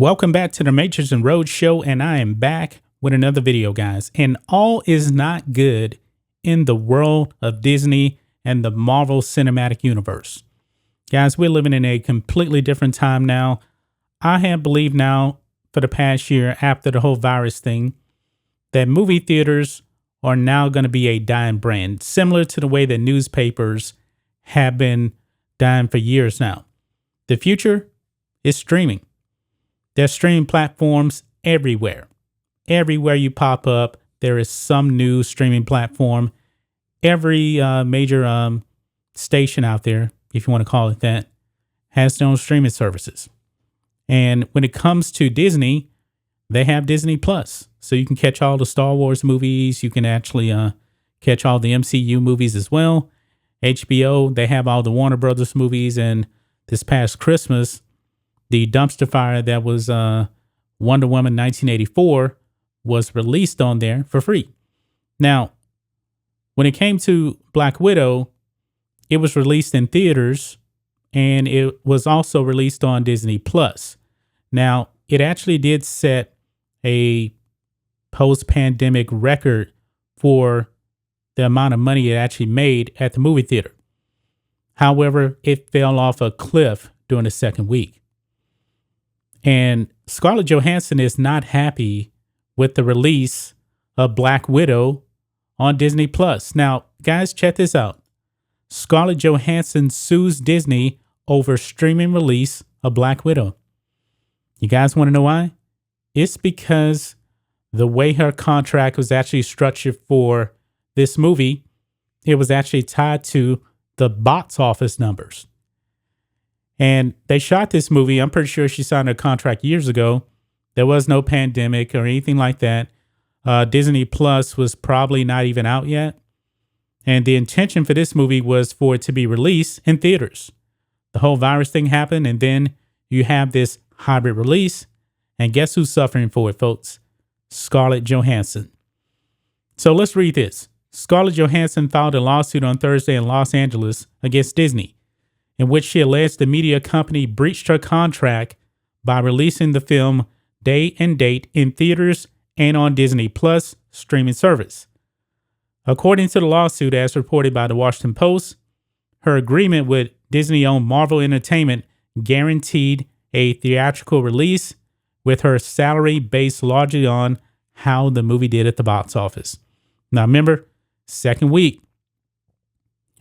Welcome back to the Matrixx and Rhodes show, and I am back with another video, guys. And all is not good in the world of Disney and the Marvel Cinematic Universe. Guys, we're living in a completely different time now. I have believed now for the past year, after the whole virus thing, that movie theaters are now going to be a dying brand, similar to the way that newspapers have been dying for years now. The future is streaming. There's streaming platforms everywhere. Everywhere you pop up, there is some new streaming platform. Every major station out there, if you want to call it that, has their own streaming services. And when it comes to Disney, they have Disney Plus. So you can catch all the Star Wars movies. You can actually catch all the MCU movies as well. HBO, they have all the Warner Brothers movies. And this past Christmas, the dumpster fire that was Wonder Woman 1984 was released on there for free. Now, when it came to Black Widow, it was released in theaters and it was also released on Disney Plus. Now, it actually did set a post-pandemic record for the amount of money it actually made at the movie theater. However, it fell off a cliff during the second week. And Scarlett Johansson is not happy with the release of Black Widow on Disney Plus. Now, guys, check this out. Scarlett Johansson sues Disney over streaming release of Black Widow. You guys want to know why? It's because the way her contract was actually structured for this movie, it was actually tied to the box office numbers. And they shot this movie. I'm pretty sure she signed a contract years ago. There was no pandemic or anything like that. Disney Plus was probably not even out yet. And the intention for this movie was for it to be released in theaters. The whole virus thing happened, and then you have this hybrid release. And guess who's suffering for it, folks? Scarlett Johansson. So let's read this. Scarlett Johansson filed a lawsuit on Thursday in Los Angeles against Disney, in which she alleged the media company breached her contract by releasing the film day and date in theaters and on Disney Plus streaming service. According to the lawsuit, as reported by the Washington Post, her agreement with Disney-owned Marvel Entertainment guaranteed a theatrical release, with her salary based largely on how the movie did at the box office. Now remember, second week,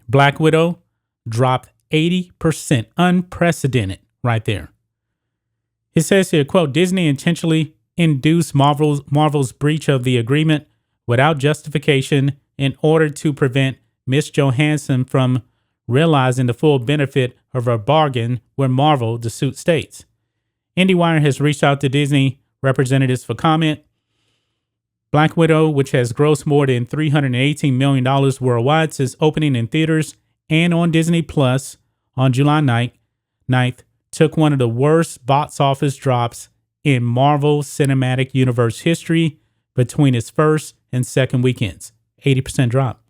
Black Widow dropped 80%, unprecedented right there. It says here, quote, Disney intentionally induced Marvel's breach of the agreement without justification in order to prevent Miss Johansson from realizing the full benefit of her bargain with Marvel, the suit states. IndieWire has reached out to Disney representatives for comment. Black Widow, which has grossed more than $318 million worldwide since opening in theaters and on Disney Plus on July 9th, took one of the worst box office drops in Marvel Cinematic Universe history between its first and second weekends. 80% drop.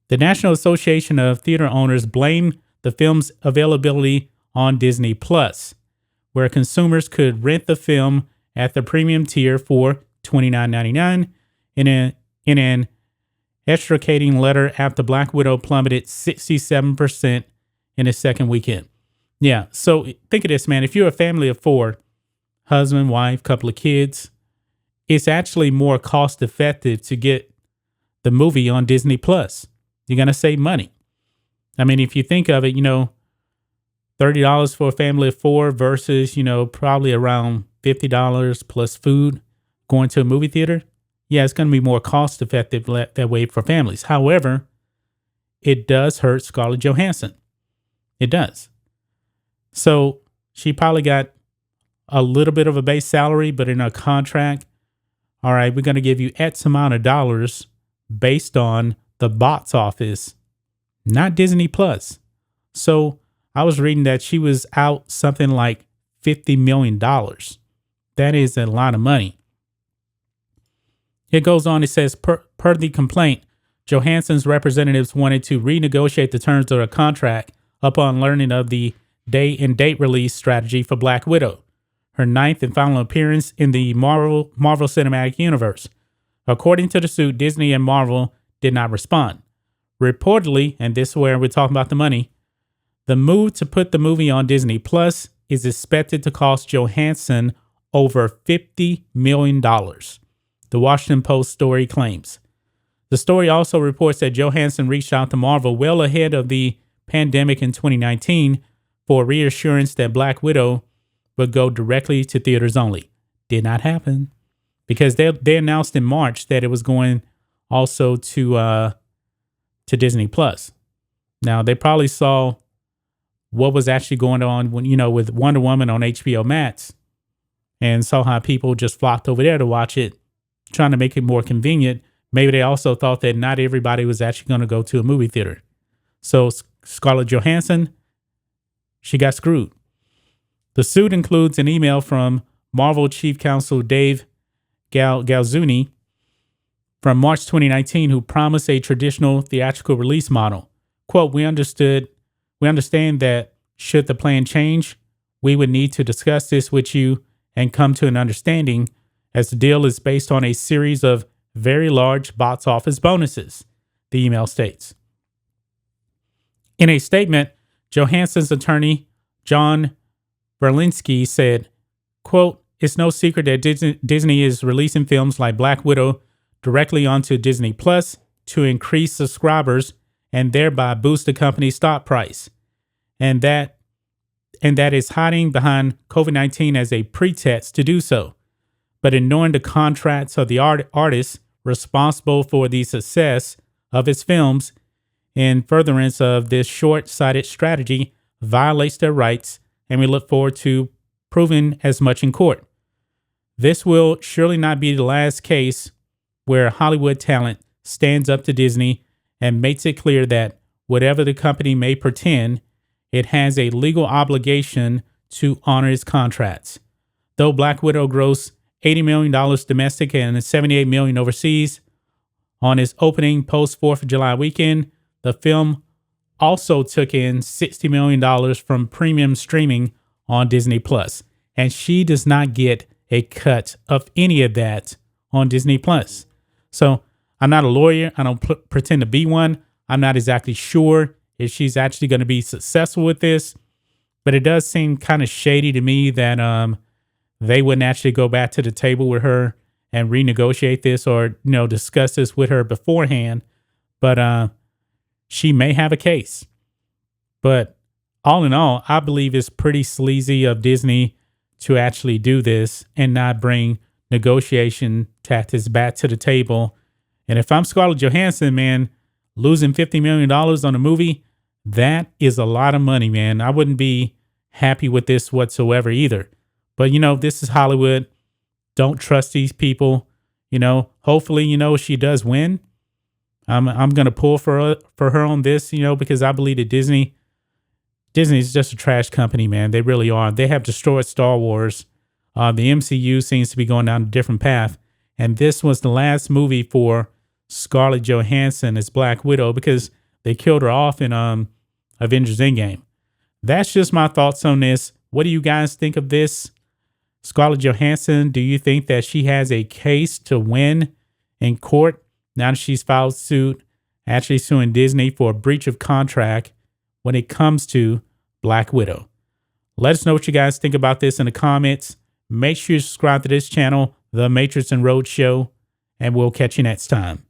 The National Association of Theater Owners blamed the film's availability on Disney Plus, where consumers could rent the film at the premium tier for $29.99 in an extricating letter after Black Widow plummeted 67% in its second weekend. Yeah, so think of this, man. If you're a family of four, husband, wife, couple of kids, it's actually more cost effective to get the movie on Disney Plus. You're going to save money. I mean, if you think of it, $30 for a family of four versus, probably around $50 plus food going to a movie theater. Yeah, it's going to be more cost effective that way for families. However, it does hurt Scarlett Johansson. It does. So she probably got a little bit of a base salary, but in her contract, all right, we're going to give you X amount of dollars based on the box office, not Disney Plus. So I was reading that she was out something like $50 million. That is a lot of money. It goes on, it says, per the complaint, Johansson's representatives wanted to renegotiate the terms of her contract upon learning of the day and date release strategy for Black Widow. her ninth and final appearance in the Marvel Cinematic Universe. According to the suit, Disney and Marvel did not respond. Reportedly, and this is where we're talking about the money, the move to put the movie on Disney Plus is expected to cost Johansson over $50 million, the Washington Post story claims. The story also reports that Johansson reached out to Marvel well ahead of the pandemic in 2019 for reassurance that Black Widow would go directly to theaters only. Did not happen because they announced in March that it was going also to Disney Plus. Now they probably saw what was actually going on when, with Wonder Woman on HBO Max and saw how people just flocked over there to watch it, trying to make it more convenient. Maybe they also thought that not everybody was actually going to go to a movie theater. So Scarlett Johansson, she got screwed. The suit includes an email from Marvel Chief Counsel Dave Galzuni from March 2019, who promised a traditional theatrical release model. Quote, we understand that should the plan change, we would need to discuss this with you and come to an understanding, as the deal is based on a series of very large box office bonuses, the email states. In a statement, Johansson's attorney, John Berlinski, said, quote, it's no secret that Disney is releasing films like Black Widow directly onto Disney Plus to increase subscribers and thereby boost the company's stock price. And that is hiding behind COVID-19 as a pretext to do so. But ignoring the contracts of the artists responsible for the success of its films in furtherance of this short-sighted strategy violates their rights, and we look forward to proving as much in court. This will surely not be the last case where Hollywood talent stands up to Disney and makes it clear that whatever the company may pretend, it has a legal obligation to honor its contracts. Though Black Widow grossed $80 million domestic and $78 million overseas on its opening post-4th of July weekend, the film also took in $60 million from premium streaming on Disney Plus, and she does not get a cut of any of that on Disney Plus. So I'm not a lawyer. I don't pretend to be one. I'm not exactly sure if she's actually going to be successful with this, but it does seem kind of shady to me that they wouldn't actually go back to the table with her and renegotiate this or, discuss this with her beforehand. But she may have a case. But all in all, I believe it's pretty sleazy of Disney to actually do this and not bring negotiation tactics back to the table. And if I'm Scarlett Johansson, man, losing $50 million on a movie, that is a lot of money, man. I wouldn't be happy with this whatsoever either. But, this is Hollywood. Don't trust these people. Hopefully, she does win. I'm going to pull for her on this, because I believe that Disney is just a trash company, man. They really are. They have destroyed Star Wars. The MCU seems to be going down a different path. And this was the last movie for Scarlett Johansson as Black Widow because they killed her off in Avengers Endgame. That's just my thoughts on this. What do you guys think of this? Scarlett Johansson, do you think that she has a case to win in court now that she's filed suit, actually suing Disney for a breach of contract when it comes to Black Widow? Let us know what you guys think about this in the comments. Make sure you subscribe to this channel, The Matrixx and Rhodes Show, and we'll catch you next time.